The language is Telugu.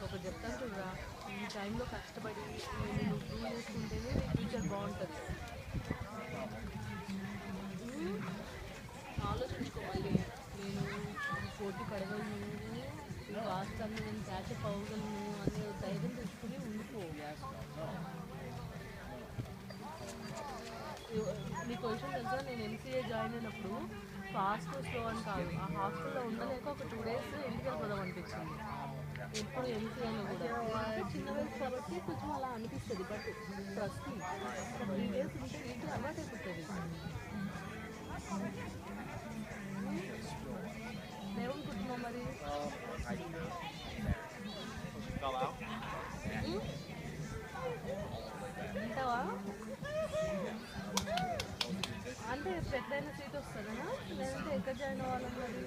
ఒకటి చెప్తాను చూడరా, ఈ టైంలో కష్టపడి నేను ప్రూవ్ చేసుకుంటేనే నీ ఫ్యూచర్ బాగుంటుంది. ఆలోచించుకో మళ్ళీ, నేను పోటీ పడగలను, ఈ వాస్తవాన్ని నేను క్యాచప్ అవ్వగలను అనే ధైర్యం తెచ్చుకుని ఉండిపో. నీకు విషయం తెలుసా, నేను ఎంసీఏ జాయిన్ అయినప్పుడు ఫాస్ట్ స్లో అని కాదు, ఆ హాస్టల్లో ఉండలేక ఒక 2 days ఇంటికి వెళ్ళిపోదాం అనిపించింది. ఎప్పుడు ఎంసీఏలో కూడా చిన్న వయసు కాబట్టి కొంచెం అలా అనిపిస్తుంది. బట్ ట్రస్ట్ మీ, ఒక 3 days ఉంటే ఇంటికి అలవాటు అయిపోతుంది. ఏమనుకుంటున్నావు మరి? ఉంటావా అంటే ఎప్పుడైనా సీట్ వస్తుందా, లేదంటే ఎక్కడ జాయిన్ అవ్వాలన్నది?